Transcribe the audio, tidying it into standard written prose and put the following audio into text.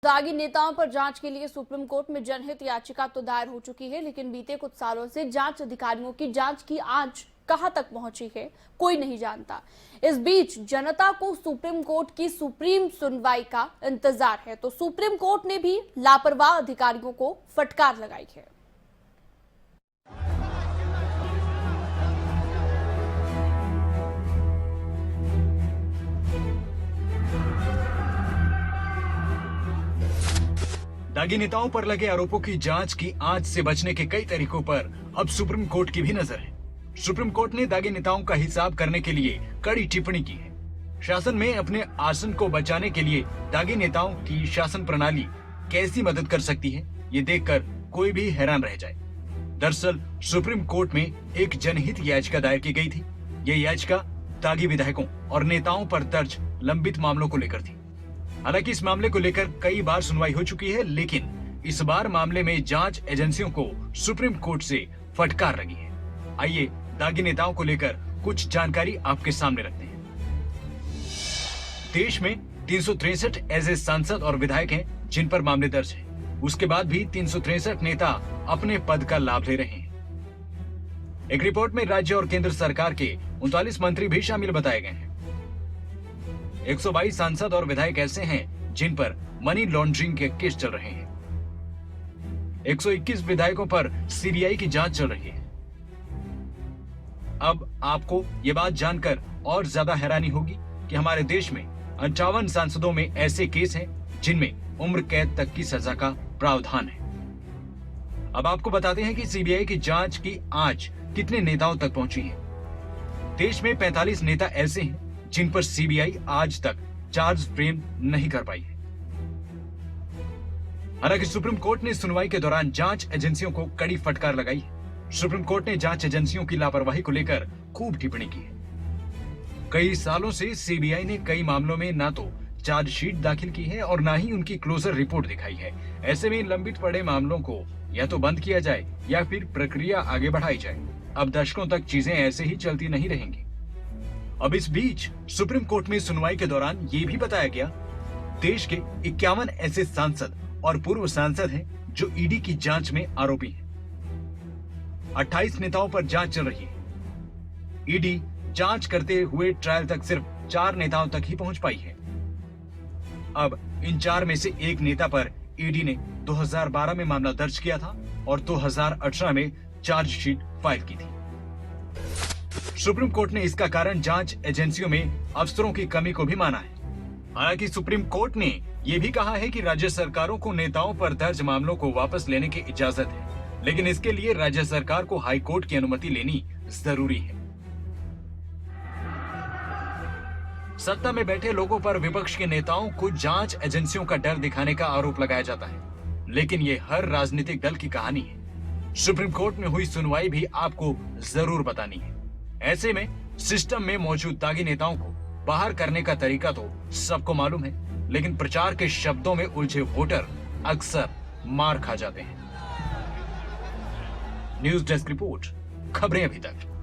दागी नेताओं पर जांच के लिए सुप्रीम कोर्ट में जनहित याचिका तो दायर हो चुकी है, लेकिन बीते कुछ सालों से जांच अधिकारियों की जांच की आंच कहां तक पहुंची है कोई नहीं जानता। इस बीच जनता को सुप्रीम कोर्ट की सुप्रीम सुनवाई का इंतजार है, तो सुप्रीम कोर्ट ने भी लापरवाह अधिकारियों को फटकार लगाई है। दागी नेताओं पर लगे आरोपों की जांच की आंच से बचने के कई तरीकों पर अब सुप्रीम कोर्ट की भी नजर है। सुप्रीम कोर्ट ने दागी नेताओं का हिसाब करने के लिए कड़ी टिप्पणी की है। शासन में अपने आसन को बचाने के लिए दागी नेताओं की शासन प्रणाली कैसी मदद कर सकती है, ये देखकर कोई भी हैरान रह जाए। दरअसल सुप्रीम कोर्ट में एक जनहित याचिका दायर की गई थी। ये याचिका दागी विधायकों और नेताओं पर दर्ज लंबित मामलों को लेकर थी। हालांकि इस मामले को लेकर कई बार सुनवाई हो चुकी है, लेकिन इस बार मामले में जांच एजेंसियों को सुप्रीम कोर्ट से फटकार लगी है। आइए दागी नेताओं को लेकर कुछ जानकारी आपके सामने रखते हैं। देश में 363 ऐसे सांसद और विधायक हैं जिन पर मामले दर्ज हैं। उसके बाद भी 363 नेता अपने पद का लाभ ले रहे हैं। एक रिपोर्ट में राज्य और केंद्र सरकार के 39 मंत्री भी शामिल बताए गए हैं। 122 सांसद और विधायक ऐसे हैं जिन पर मनी लॉन्ड्रिंग के केस चल रहे हैं। 121 विधायकों पर सीबीआई की जांच चल रही है। अब आपको ये बात जानकर और ज्यादा हैरानी होगी कि हमारे देश में 58 सांसदों में ऐसे केस हैं जिनमें उम्र कैद तक की सजा का प्रावधान है। अब आपको बताते हैं कि सीबीआई की जांच की आंच कितने नेताओं तक पहुंची है। देश में 45 नेता ऐसे हैं जिन पर सीबीआई आज तक चार्ज फ्रेम नहीं कर पाई है। हालांकि सुप्रीम कोर्ट ने सुनवाई के दौरान जांच एजेंसियों को कड़ी फटकार लगाई है। सुप्रीम कोर्ट ने जांच एजेंसियों की लापरवाही को लेकर खूब टिप्पणी की है। कई सालों से सीबीआई ने कई मामलों में ना तो चार्जशीट दाखिल की है और ना ही उनकी क्लोजर रिपोर्ट दिखाई है। ऐसे में लंबित पड़े मामलों को या तो बंद किया जाए या फिर प्रक्रिया आगे बढ़ाई जाए। अब दशकों तक चीजें ऐसे ही चलती नहीं रहेंगी। अब इस बीच सुप्रीम कोर्ट में सुनवाई के दौरान ये भी बताया गया, देश के 51 ऐसे सांसद और पूर्व सांसद हैं जो ईडी की जांच में आरोपी हैं। 28 नेताओं पर जांच चल रही है। ईडी जांच करते हुए ट्रायल तक सिर्फ 4 नेताओं तक ही पहुंच पाई है। अब इन 4 में से एक नेता पर ईडी ने 2012 में मामला दर्ज किया था और 2018 में चार्जशीट फाइल की थी। सुप्रीम कोर्ट ने इसका कारण जांच एजेंसियों में अफसरों की कमी को भी माना है। हालांकि सुप्रीम कोर्ट ने यह भी कहा है कि राज्य सरकारों को नेताओं पर दर्ज मामलों को वापस लेने की इजाजत है, लेकिन इसके लिए राज्य सरकार को हाई कोर्ट की अनुमति लेनी जरूरी है। सत्ता में बैठे लोगों पर विपक्ष के नेताओं को जांच एजेंसियों का डर दिखाने का आरोप लगाया जाता है, लेकिन ये हर राजनीतिक दल की कहानी है। सुप्रीम कोर्ट में हुई सुनवाई भी आपको जरूर बतानी है। ऐसे में सिस्टम में मौजूद दागी नेताओं को बाहर करने का तरीका तो सबको मालूम है, लेकिन प्रचार के शब्दों में उलझे वोटर अक्सर मार खा जाते हैं। न्यूज़ डेस्क रिपोर्ट, खबरें अभी तक।